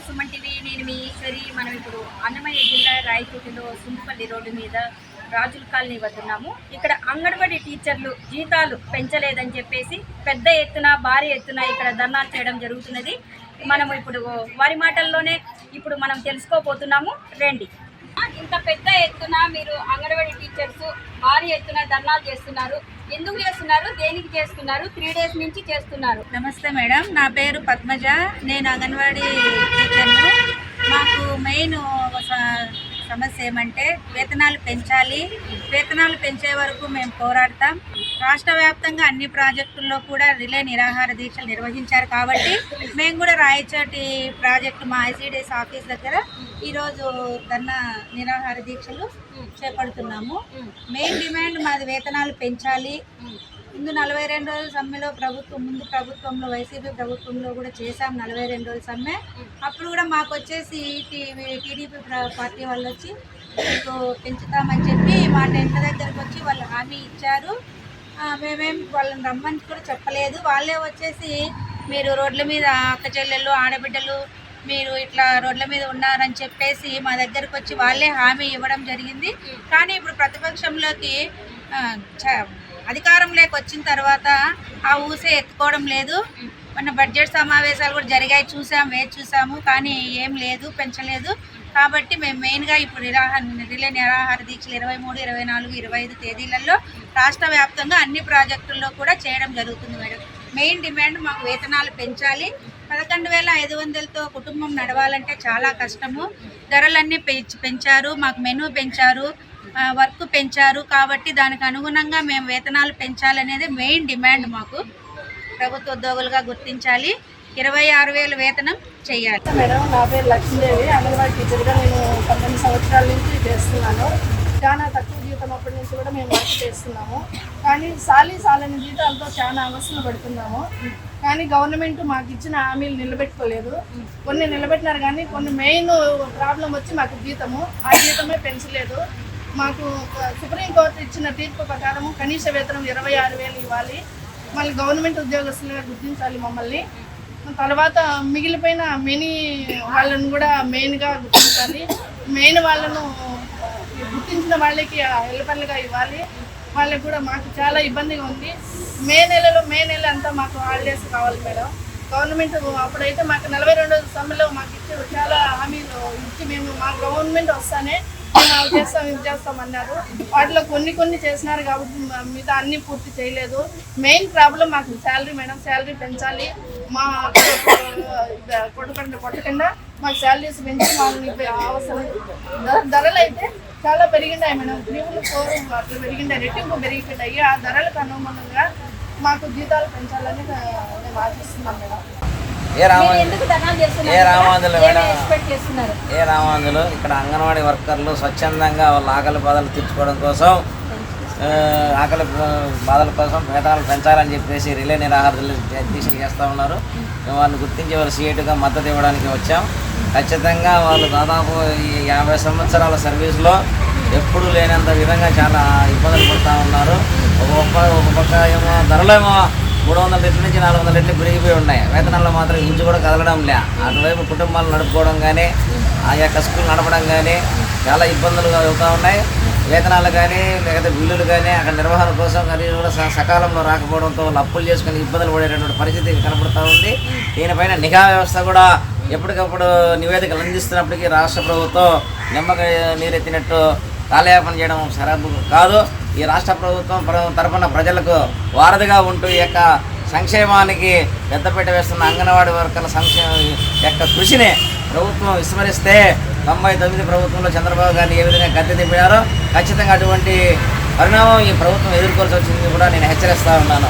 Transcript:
Suman TV. నేను మీ ఈశ్వరి. మనం ఇప్పుడు అన్నమయ్య జిల్లా రాయచోటిలో సుందుపల్లి రోడ్డు మీద రాజుల కాలనీ వద్దున్నాము. ఇక్కడ అంగన్వాడీ టీచర్లు జీతాలు పెంచలేదని చెప్పేసి పెద్ద ఎత్తున భారీ ఎత్తున ఇక్కడ ధర్నాలు చేయడం జరుగుతున్నది. మనము ఇప్పుడు వారి మాటల్లోనే ఇప్పుడు మనం తెలుసుకోబోతున్నాము. రండి. ఇంత పెద్ద ఎత్తున మీరు అంగన్వాడీ టీచర్స్ భారీ ఎత్తున ధర్నాలు చేస్తున్నారు. ఎందుకు చేస్తున్నారు, దేనికి చేస్తున్నారు? 3 days నుంచి చేస్తున్నారు. నమస్తే మేడం, నా పేరు పద్మజ. నేను అంగన్వాడీ టీచర్ను. మాకు మెయిన్ సమస్య ఏమంటే వేతనాలు పెంచాలి. వేతనాలు పెంచే వరకు మేము పోరాడతాం. రాష్ట్ర వ్యాప్తంగా అన్ని ప్రాజెక్టుల్లో కూడా రిలే నిరాహార దీక్షలు నిర్వహించారు కాబట్టి మేము కూడా రాయచోటి ప్రాజెక్టు మా ఐసిడిఎస్ ఆఫీస్ దగ్గర ఈరోజు ధర్నా నిరాహార దీక్షలు చేపడుతున్నాము. మెయిన్ డిమాండ్ మాది వేతనాలు పెంచాలి. ముందు 42 రోజుల సమ్మెలో ప్రభుత్వంలో వైసీపీ ప్రభుత్వంలో కూడా చేశాం 42 రోజుల సమ్మె. అప్పుడు కూడా మాకు వచ్చేసి టీడీపీ పార్టీ వాళ్ళు వచ్చి మీకు పెంచుతామని చెప్పి మా టెంట్ దగ్గరకు వచ్చి వాళ్ళు హామీ ఇచ్చారు. మేమేం వాళ్ళని రమ్మని కూడా చెప్పలేదు. వాళ్ళే వచ్చేసి మీరు రోడ్ల మీద అక్క చెల్లెళ్ళు ఆడబిడ్డలు మీరు ఇట్లా రోడ్ల మీద ఉన్నారని చెప్పేసి మా దగ్గరకు వచ్చి వాళ్ళే హామీ ఇవ్వడం జరిగింది. కానీ ఇప్పుడు ప్రతిపక్షంలోకి అధికారంలోకి వచ్చిన తర్వాత ఆ ఊసే ఎత్తుకోవడం లేదు. మన బడ్జెట్ సమావేశాలు కూడా జరిగాయి, వేచి చూసాము, కానీ ఏం లేదు, పెంచలేదు. కాబట్టి మేము మెయిన్గా ఇప్పుడు రిలే నిరాహార దీక్షలు 23, 24, 25 తేదీలలో రాష్ట్ర వ్యాప్తంగా అన్ని ప్రాజెక్టుల్లో కూడా చేయడం జరుగుతుంది మేడం. మెయిన్ డిమాండ్ మాకు వేతనాలు పెంచాలి. 11,500తో కుటుంబం నడవాలంటే చాలా కష్టము. ధరలన్నీ పెంచారు, మాకు మెనూ పెంచారు, వర్క్ పెంచారు. కాబట్టి దానికి అనుగుణంగా మేము వేతనాలు పెంచాలనేది మెయిన్ డిమాండ్. మాకు ప్రభుత్వ ఉద్యోగులుగా గుర్తించాలి. 26,000 వేతనం చేయాలి. మేడం, నా పేరు లక్ష్మీదేవి. అంగన్వాడీ టీచర్గా నేను 19 సంవత్సరాల నుంచి చేస్తున్నాను. చాలా తక్కువ జీతం అప్పటి నుంచి కూడా మేము వర్క్ చేస్తున్నాము. కానీ సాలని జీతాలతో చాలా అవసరం పడుతున్నాము. కానీ గవర్నమెంట్ మాకు ఇచ్చిన హామీలు నిలబెట్టుకోలేదు. కొన్ని నిలబెట్టినారు కానీ కొన్ని మెయిన్ ప్రాబ్లం వచ్చి మాకు జీతము, ఆ జీతమే పెంచలేదు. మాకు సుప్రీంకోర్టు ఇచ్చిన తీర్పు ప్రకారం కనీస వేతనం 26,000 ఇవ్వాలి. మళ్ళీ గవర్నమెంట్ ఉద్యోగస్తులుగా గుర్తించాలి మమ్మల్ని. తర్వాత మిగిలిపోయిన మెయిన్ వాళ్ళను కూడా మెయిన్గా గుర్తించాలి. మెయిన్ వాళ్ళను గుర్తించిన వాళ్ళకి హెల్పర్లుగా ఇవ్వాలి. వాళ్ళకి కూడా మాకు చాలా ఇబ్బందిగా ఉంది. మే నెల అంతా మాకు హాలిడేస్ కావాలి మేడం. గవర్నమెంట్ అప్పుడైతే మాకు 42 రోజుల సమ్మెలో మాకు ఇచ్చి చాలా హామీలు ఇచ్చి మేము మా గవర్నమెంట్ వస్తానే ఇది చేస్తామన్నారు. వాటిలో కొన్ని చేసినారు కాబట్టి మిగతా అన్నీ పూర్తి చేయలేదు. మెయిన్ ప్రాబ్లం మాకు శాలరీ మేడం. శాలరీ పెంచాలి. మా కొట్టకుండా మాకు శాలరీస్ పెంచి మాకు అవసరం. ధరలు అయితే చాలా పెరిగినాయి మేడం. 3, 4 అట్లా పెరిగినాయి, రెట్టింపు పెరిగిపోయాయి. ఆ ధరలకు అనుగుణంగా మాకు జీతాలు పెంచాలని మేము ఆశిస్తున్నాం మేడం. ఏ రామాంజులు ఇక్కడ అంగన్వాడీ వర్కర్లు స్వచ్ఛందంగా వాళ్ళ ఆకలి బాధలు తీర్చుకోవడం కోసం వేతనాలు పెంచాలని చెప్పేసి రిలే నిరాహార దీక్షలు చేస్తూ ఉన్నారు. మేము వారిని గుర్తించి వారు సీటుగా మద్దతు ఇవ్వడానికి వచ్చాం. ఖచ్చితంగా వాళ్ళు దాదాపు ఈ 50 సంవత్సరాల సర్వీస్లో ఎప్పుడూ లేనంత విధంగా చాలా ఇబ్బందులు పడుతూ ఉన్నారు. ఒక పక్క ఏమో ధరలేమో 300 రెట్ల నుంచి 400 రెట్లు పెరిగిపోయి ఉన్నాయి. వేతనాల్లో మాత్రం ఇంచు కూడా కదలడం లే. అటువైపు కుటుంబాలు నడుపుకోవడం కానీ ఆ యొక్క స్కూల్ నడపడం కానీ చాలా ఇబ్బందులు అవుతూ ఉన్నాయి. వేతనాలు కానీ లేకపోతే బిల్లులు కానీ అక్కడ నిర్వహణ కోసం కానీ కూడా సకాలంలో రాకపోవడంతో వాళ్ళు అప్పులు చేసుకుని ఇబ్బందులు పడేటటువంటి పరిస్థితి కనబడుతూ ఉంది. దీనిపైన నిఘా వ్యవస్థ కూడా ఎప్పటికప్పుడు నివేదికలు అందిస్తున్నప్పటికీ రాష్ట్ర ప్రభుత్వం నిమ్మకాయ నీరెత్తినట్టు కాలయాపన చేయడం సరైనది కాదు. ఈ రాష్ట్ర ప్రభుత్వం తరఫున ప్రజలకు వారధిగా ఉంటూ ఈ యొక్క సంక్షేమానికి పెద్దపీట వేస్తున్న అంగన్వాడీ వర్కర్ల యొక్క కృషిని ప్రభుత్వం విస్మరిస్తే 99 ప్రభుత్వంలో చంద్రబాబు గారిని ఏ విధంగా గద్దె దింపారో ఖచ్చితంగా అటువంటి పరిణామం ఈ ప్రభుత్వం ఎదుర్కోవాల్సి వచ్చింది కూడా నేను హెచ్చరిస్తూ ఉన్నాను.